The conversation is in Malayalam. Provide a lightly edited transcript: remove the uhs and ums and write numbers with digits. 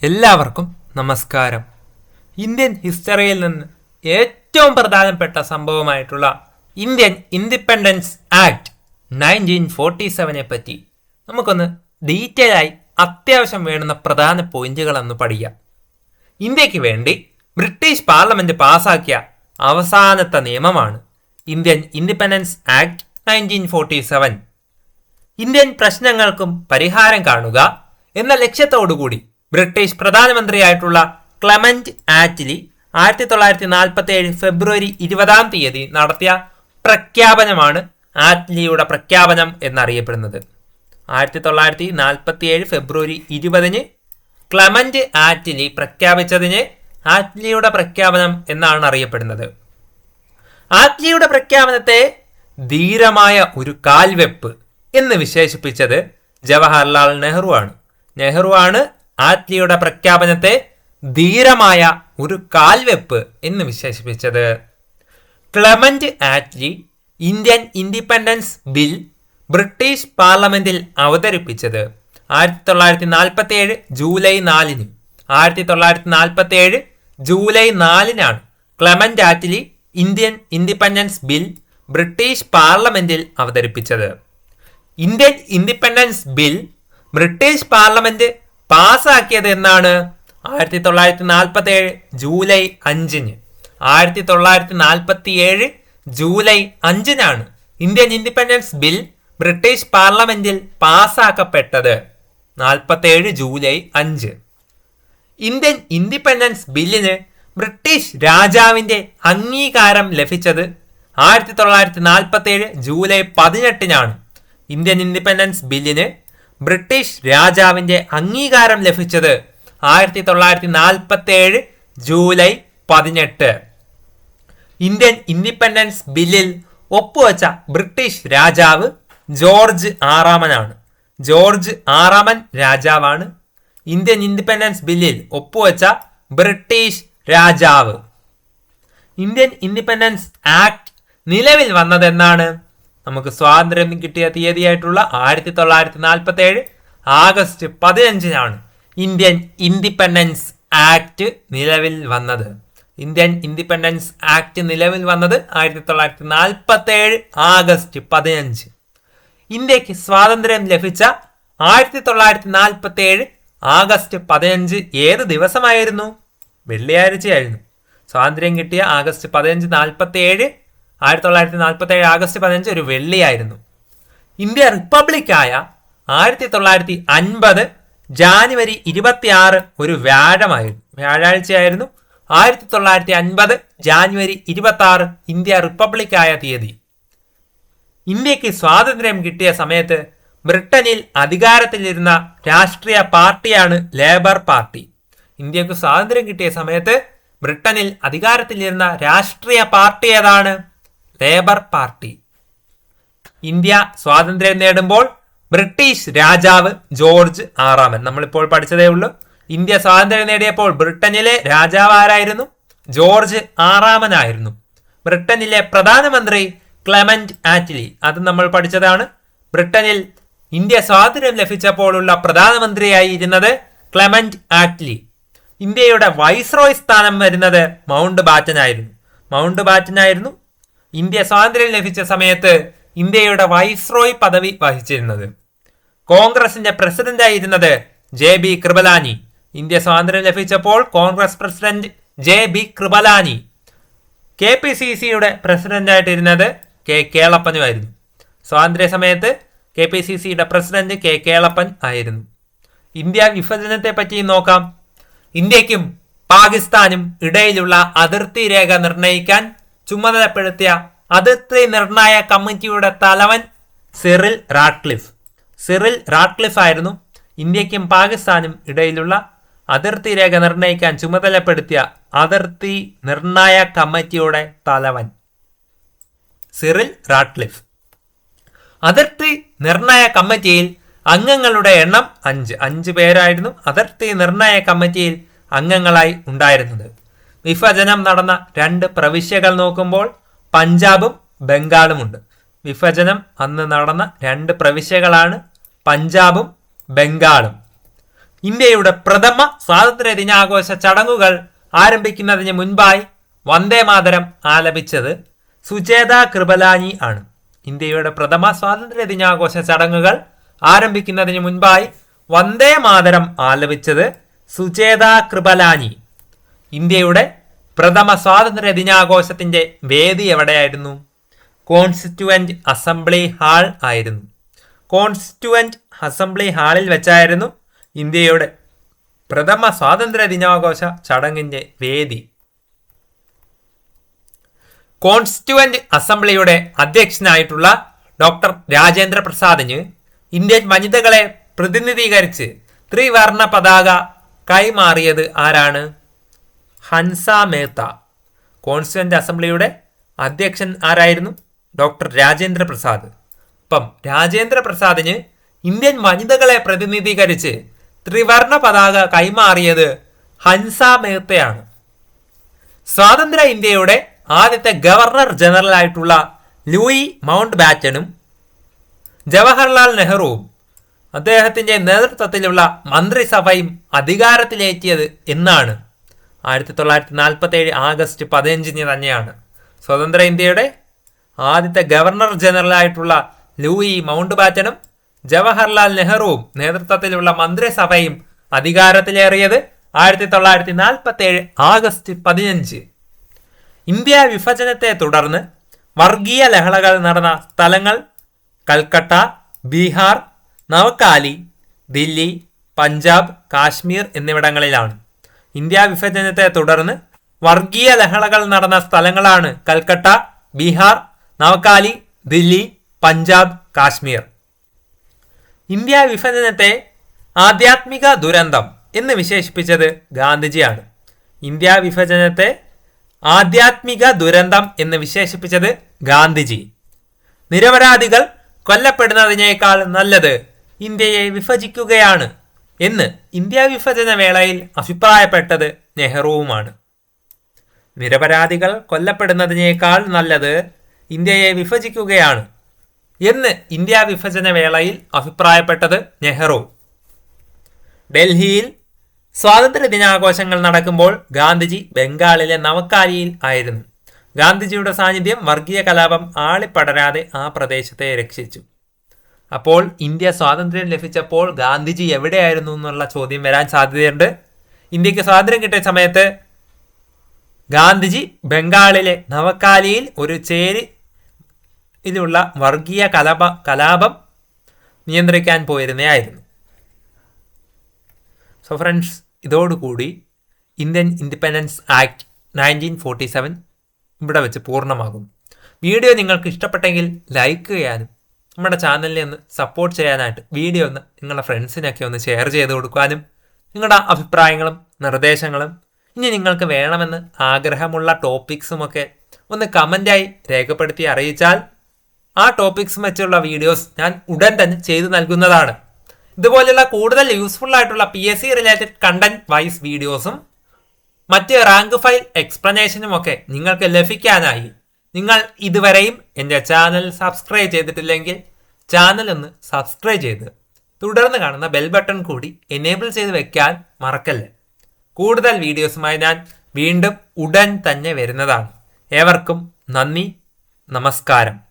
എല്ലാവർക്കും നമസ്കാരം. ഇന്ത്യൻ ഹിസ്റ്ററിയിൽ നിന്ന് ഏറ്റവും പ്രധാനപ്പെട്ട സംഭവമായിട്ടുള്ള ഇന്ത്യൻ ഇൻഡിപെൻഡൻസ് ആക്ട് 1947 പറ്റി നമുക്കൊന്ന് ഡീറ്റെയിൽ ആയി അത്യാവശ്യം വേണ്ടുന്ന പ്രധാന പോയിന്റുകളൊന്ന് പഠിക്കാം. ഇന്ത്യക്ക് വേണ്ടി ബ്രിട്ടീഷ് പാർലമെന്റ് പാസാക്കിയ അവസാനത്തെ നിയമമാണ് ഇന്ത്യൻ ഇൻഡിപെൻഡൻസ് ആക്ട് 1947. ഇന്ത്യൻ പ്രശ്നങ്ങൾക്കും പരിഹാരം കാണുക എന്ന ലക്ഷ്യത്തോടുകൂടി ബ്രിട്ടീഷ് പ്രധാനമന്ത്രിയായിട്ടുള്ള ക്ലെമന്റ് ആറ്റ്ലി 1947 ഫെബ്രുവരി 20 നടത്തിയ പ്രഖ്യാപനമാണ് ആറ്റ്ലിയുടെ പ്രഖ്യാപനം എന്നറിയപ്പെടുന്നത്. 1947 ഫെബ്രുവരി 20 ക്ലെമന്റ് ആറ്റ്ലി പ്രഖ്യാപിച്ചതിന് ആറ്റ്ലിയുടെ പ്രഖ്യാപനം എന്നാണ് അറിയപ്പെടുന്നത്. ആറ്റ്ലിയുടെ പ്രഖ്യാപനത്തെ ധീരമായ ഒരു കാൽവെപ്പ് എന്ന് വിശേഷിപ്പിച്ചത് ജവഹർലാൽ നെഹ്റു ആണ് ആറ്റ്ലിയുടെ പ്രഖ്യാപനത്തെ ധീരമായ ഒരു കാൽവെപ്പ് എന്ന് വിശേഷിപ്പിച്ചത്. Clement Attlee Indian independence bill British പാർലമെന്റിൽ അവതരിപ്പിച്ചത് 1947 July 4. 1947 July 4 Clement Attlee Indian independence bill British പാർലമെന്റിൽ അവതരിപ്പിച്ചത്. Indian independence bill British parliament പാസാക്കിയത് എന്നാണ് 1947 July 5. 1947 July 5 Indian independence bill British പാർലമെന്റിൽ പാസാക്കപ്പെട്ടത്. 47 ജൂലൈ 5. ഇന്ത്യൻ ഇൻഡിപെൻഡൻസ് ബില്ലിന് ബ്രിട്ടീഷ് രാജാവിന്റെ അംഗീകാരം ലഭിച്ചത് 1947 ജൂലൈ 18. ഇന്ത്യൻ ഇൻഡിപെൻഡൻസ് ബില്ലിന് ബ്രിട്ടീഷ് രാജാവിന്റെ അംഗീകാരം ലഭിച്ചത് 1947 ജൂലൈ 18. ഇന്ത്യൻ ഇൻഡിപെൻഡൻസ് ബില്ലിൽ ഒപ്പുവെച്ച ബ്രിട്ടീഷ് രാജാവ് ജോർജ് ആറാമനാണ്. ജോർജ് ആറാമൻ രാജാവാണ് ഇന്ത്യൻ ഇൻഡിപെൻഡൻസ് ബില്ലിൽ ഒപ്പുവെച്ച ബ്രിട്ടീഷ് രാജാവ്. ഇന്ത്യൻ ഇൻഡിപെൻഡൻസ് ആക്ട് നിലവിൽ വന്നതെന്നാണ്? നമുക്ക് സ്വാതന്ത്ര്യം കിട്ടിയ തീയതിയായിട്ടുള്ള 1947 ആഗസ്റ്റ് 15 ഇന്ത്യൻ ഇൻഡിപെൻഡൻസ് ആക്ട് നിലവിൽ വന്നത്. ഇന്ത്യൻ ഇൻഡിപെൻഡൻസ് ആക്ട് നിലവിൽ വന്നത് 1947 ആഗസ്റ്റ് 15. ഇന്ത്യക്ക് സ്വാതന്ത്ര്യം ലഭിച്ച 1947 ആഗസ്റ്റ് 15 ഏത് ദിവസമായിരുന്നു? വെള്ളിയാഴ്ചയായിരുന്നു. സ്വാതന്ത്ര്യം കിട്ടിയ ആഗസ്റ്റ് 15 1947 ആഗസ്റ്റ് 15 ഒരു വെള്ളിയായിരുന്നു. ഇന്ത്യ റിപ്പബ്ലിക്കായ 1950 ജാനുവരി 26 ഒരു വ്യാഴാഴ്ചയായിരുന്നു. 1950 ജാനുവരി 26 ഇന്ത്യ റിപ്പബ്ലിക്കായ തീയതി. ഇന്ത്യക്ക് സ്വാതന്ത്ര്യം കിട്ടിയ സമയത്ത് ബ്രിട്ടനിൽ അധികാരത്തിലിരുന്ന രാഷ്ട്രീയ പാർട്ടിയാണ് ലേബർ പാർട്ടി. ഇന്ത്യക്ക് സ്വാതന്ത്ര്യം കിട്ടിയ സമയത്ത് ബ്രിട്ടനിൽ അധികാരത്തിലിരുന്ന രാഷ്ട്രീയ പാർട്ടി ഏതാണ്? Labour party. ഇന്ത്യ സ്വാതന്ത്ര്യം നേടുമ്പോൾ ബ്രിട്ടീഷ് രാജാവ് ജോർജ് ആറാമൻ. നമ്മളിപ്പോൾ പഠിച്ചതേ ഉള്ളൂ. ഇന്ത്യ സ്വാതന്ത്ര്യം നേടിയപ്പോൾ ബ്രിട്ടനിലെ രാജാവ് ആരായിരുന്നു? ജോർജ് ആറാമനായിരുന്നു. ബ്രിട്ടനിലെ പ്രധാനമന്ത്രി ക്ലെമന്റ് ആറ്റ്ലി, അത് നമ്മൾ പഠിച്ചതാണ്. ബ്രിട്ടനിൽ ഇന്ത്യ സ്വാതന്ത്ര്യം ലഭിച്ചപ്പോഴുള്ള പ്രധാനമന്ത്രിയായി ഇരുന്നത് ക്ലെമന്റ് ആറ്റ്ലി. ഇന്ത്യയുടെ വൈസ്രോയ് സ്ഥാനം വരുന്നത് മൗണ്ട് ബാറ്റൻ ആയിരുന്നു. ഇന്ത്യ സ്വാതന്ത്ര്യം ലഭിച്ച സമയത്ത് ഇന്ത്യയുടെ വൈസ്രോയ് പദവി വഹിച്ചിരുന്നത്. കോൺഗ്രസിന്റെ പ്രസിഡന്റായിരുന്നത് JB കൃപലാനി. ഇന്ത്യ സ്വാതന്ത്ര്യം ലഭിച്ചപ്പോൾ കോൺഗ്രസ് പ്രസിഡന്റ് JB കൃപലാനി. KPCCയുടെ പ്രസിഡന്റായിട്ടിരുന്നത് K കേളപ്പനുമായിരുന്നു. സ്വാതന്ത്ര്യ സമയത്ത് KPCCയുടെ പ്രസിഡന്റ് K കേളപ്പൻ ആയിരുന്നു. ഇന്ത്യ വിഭജനത്തെ പറ്റി നോക്കാം. ഇന്ത്യക്കും പാകിസ്ഥാനും ഇടയിലുള്ള അതിർത്തി രേഖ നിർണയിക്കാൻ ചുമതലപ്പെടുത്തിയ അതിർത്തി നിർണായ കമ്മിറ്റിയുടെ തലവൻ സിറിൽ റാഡ്ക്ലിഫ് ആയിരുന്നു. ഇന്ത്യക്കും പാകിസ്ഥാനും ഇടയിലുള്ള അതിർത്തി രേഖ നിർണയിക്കാൻ ചുമതലപ്പെടുത്തിയ അതിർത്തി നിർണായ കമ്മിറ്റിയുടെ തലവൻ സിറിൽ റാഡ്ക്ലിഫ്. അതിർത്തി നിർണയ കമ്മിറ്റിയിൽ അംഗങ്ങളുടെ എണ്ണം 5 പേരായിരുന്നു അതിർത്തി നിർണയ കമ്മിറ്റിയിൽ അംഗങ്ങളായി ഉണ്ടായിരുന്നത്. വിഭജനം നടന്ന 2 പ്രവിശ്യകൾ നോക്കുമ്പോൾ പഞ്ചാബും ബംഗാളുമുണ്ട്. വിഭജനം അന്ന് നടന്ന 2 പ്രവിശ്യകളാണ് പഞ്ചാബും ബംഗാളും. ഇന്ത്യയുടെ പ്രഥമ സ്വാതന്ത്ര്യ ദിനാഘോഷ ചടങ്ങുകൾ ആരംഭിക്കുന്നതിന് മുൻപായി വന്ദേ മാതരം ആലപിച്ചത് സുചേത കൃപലാനി ആണ്. ഇന്ത്യയുടെ പ്രഥമ സ്വാതന്ത്ര്യ ദിനാഘോഷ ചടങ്ങുകൾ ആരംഭിക്കുന്നതിന് മുൻപായി വന്ദേ മാതരം ആലപിച്ചത് സുചേത കൃപലാനി. ഇന്ത്യയുടെ പ്രഥമ സ്വാതന്ത്ര്യ ദിനാഘോഷത്തിന്റെ വേദി എവിടെയായിരുന്നു? കോൺസ്റ്റിറ്റ്യുവന്റ് അസംബ്ലി ഹാൾ ആയിരുന്നു. കോൺസ്റ്റിറ്റ്യുവന്റ് അസംബ്ലി ഹാളിൽ വെച്ചായിരുന്നു ഇന്ത്യയുടെ പ്രഥമ സ്വാതന്ത്ര്യ ദിനാഘോഷ ചടങ്ങിന്റെ വേദി. കോൺസ്റ്റിറ്റ്യുവന്റ് അസംബ്ലിയുടെ അധ്യക്ഷനായിട്ടുള്ള ഡോക്ടർ രാജേന്ദ്ര പ്രസാദിന് ഇന്ത്യൻ വനിതകളെ പ്രതിനിധീകരിച്ച് ത്രിവർണ പതാക കൈമാറിയത് ആരാണ്? ഹൻസ മേത്ത. കോൺസ്റ്റിറ്റ്യുവന്റ് അസംബ്ലിയുടെ അധ്യക്ഷൻ ആരായിരുന്നു? ഡോക്ടർ രാജേന്ദ്ര പ്രസാദ്. അപ്പം രാജേന്ദ്ര പ്രസാദിന് ഇന്ത്യൻ വനിതകളെ പ്രതിനിധീകരിച്ച് ത്രിവർണ പതാക കൈമാറിയത് ഹൻസ മേത്തയാണ്. സ്വാതന്ത്ര്യ ഇന്ത്യയുടെ ആദ്യത്തെ ഗവർണർ ജനറൽ ആയിട്ടുള്ള ലൂയി മൗണ്ട് ബാറ്റനും ജവഹർലാൽ നെഹ്റുവും അദ്ദേഹത്തിന്റെ നേതൃത്വത്തിലുള്ള മന്ത്രിസഭയും അധികാരത്തിലേറ്റിയത് എന്നാണ്? 1947 ആഗസ്റ്റ് 15 തന്നെയാണ്. സ്വതന്ത്ര ഇന്ത്യയുടെ ആദ്യത്തെ ഗവർണർ ജനറൽ ആയിട്ടുള്ള ലൂയി മൗണ്ട് ബാറ്റനും ജവഹർലാൽ നെഹ്റുവും നേതൃത്വത്തിലുള്ള മന്ത്രിസഭയും അധികാരത്തിലേറിയത് 1947 ആഗസ്റ്റ് 15. ഇന്ത്യ വിഭജനത്തെ തുടർന്ന് വർഗീയ ലഹളകൾ നടന്ന സ്ഥലങ്ങൾ കൽക്കട്ട, ബീഹാർ, നവക്കാലി, ദില്ലി, പഞ്ചാബ്, കാശ്മീർ എന്നിവിടങ്ങളിലാണ്. ഇന്ത്യ വിഭജനത്തെ തുടർന്ന് വർഗീയ ലഹളകൾ നടന്ന സ്ഥലങ്ങളാണ് കൽക്കട്ട, ബീഹാർ, നവക്കാലി, ദില്ലി, പഞ്ചാബ്, കാശ്മീർ. ഇന്ത്യ വിഭജനത്തെ ആധ്യാത്മിക ദുരന്തം എന്ന് വിശേഷിപ്പിച്ചത് ഗാന്ധിജിയാണ്. ഇന്ത്യ വിഭജനത്തെ ആധ്യാത്മിക ദുരന്തം എന്ന് വിശേഷിപ്പിച്ചത് ഗാന്ധിജി. നിരപരാധികൾ കൊല്ലപ്പെടുന്നതിനേക്കാൾ നല്ലത് ഇന്ത്യയെ വിഭജിക്കുകയാണ് എന്ന് ഇന്ത്യ വിഭജന വേളയിൽ അഭിപ്രായപ്പെട്ടത് നെഹ്റുവുമാണ്. നിരപരാധികൾ കൊല്ലപ്പെടുന്നതിനേക്കാൾ നല്ലത് ഇന്ത്യയെ വിഭജിക്കുകയാണ് എന്ന് ഇന്ത്യ വിഭജന വേളയിൽ അഭിപ്രായപ്പെട്ടത് നെഹ്റു. ഡൽഹിയിൽ സ്വാതന്ത്ര്യ ദിനാഘോഷങ്ങൾ നടക്കുമ്പോൾ ഗാന്ധിജി ബംഗാളിലെ നവക്കാലിയിൽ ആയിരുന്നു. ഗാന്ധിജിയുടെ സാന്നിധ്യം വർഗീയ കലാപം ആളിപ്പടരാതെ ആ പ്രദേശത്തെ രക്ഷിച്ചു. അപ്പോൾ ഇന്ത്യ സ്വാതന്ത്ര്യം ലഭിച്ചപ്പോൾ ഗാന്ധിജി എവിടെയായിരുന്നു എന്നുള്ള ചോദ്യം വരാൻ സാധ്യതയുണ്ട്. ഇന്ത്യക്ക് സ്വാതന്ത്ര്യം കിട്ടിയ സമയത്ത് ഗാന്ധിജി ബംഗാളിലെ നവക്കാലിയിൽ ഒരു ചേരിയിലുള്ള വർഗീയ കലാപം നിയന്ത്രിക്കാൻ പോയിരുന്നതായിരുന്നു. സോ ഫ്രണ്ട്സ്, ഇതോടുകൂടി ഇന്ത്യൻ ഇൻഡിപെൻഡൻസ് ആക്ട് 1947 ഇവിടെ വെച്ച് പൂർണ്ണമാകും. വീഡിയോ നിങ്ങൾക്ക് ഇഷ്ടപ്പെട്ടെങ്കിൽ ലൈക്ക് ചെയ്യാനും നമ്മുടെ ചാനലിനെ ഒന്ന് സപ്പോർട്ട് ചെയ്യാനായിട്ട് വീഡിയോ ഒന്ന് നിങ്ങളുടെ ഫ്രണ്ട്സിനൊക്കെ ഒന്ന് ഷെയർ ചെയ്ത് കൊടുക്കാനും നിങ്ങളുടെ അഭിപ്രായങ്ങളും നിർദ്ദേശങ്ങളും ഇനി നിങ്ങൾക്ക് വേണമെന്ന് ആഗ്രഹമുള്ള ടോപ്പിക്സുമൊക്കെ ഒന്ന് കമൻ്റായി രേഖപ്പെടുത്തി അറിയിച്ചാൽ ആ ടോപ്പിക്സ് വെച്ചുള്ള വീഡിയോസ് ഞാൻ ഉടൻ തന്നെ ചെയ്തു നൽകുന്നതാണ്. ഇതുപോലെയുള്ള കൂടുതൽ യൂസ്ഫുൾ ആയിട്ടുള്ള PSC റിലേറ്റഡ് കണ്ടന്റ് വൈസ് വീഡിയോസും മറ്റ് റാങ്ക് ഫയൽ എക്സ്പ്ലനേഷനും ഒക്കെ നിങ്ങൾക്ക് ലഭിക്കാനായി നിങ്ങൾ ഇതുവരെയും എൻ്റെ ചാനൽ സബ്സ്ക്രൈബ് ചെയ്തിട്ടില്ലെങ്കിൽ ചാനൽ ഒന്ന് സബ്സ്ക്രൈബ് ചെയ്ത് തുടർന്ന് കാണുന്ന ബെൽ ബട്ടൺ കൂടി എനേബിൾ ചെയ്ത് വെക്കാൻ മറക്കല്ലേ. കൂടുതൽ വീഡിയോസുമായി ഞാൻ വീണ്ടും ഉടൻ തന്നെ വരുന്നതാണ്. ഏവർക്കും നന്ദി, നമസ്കാരം.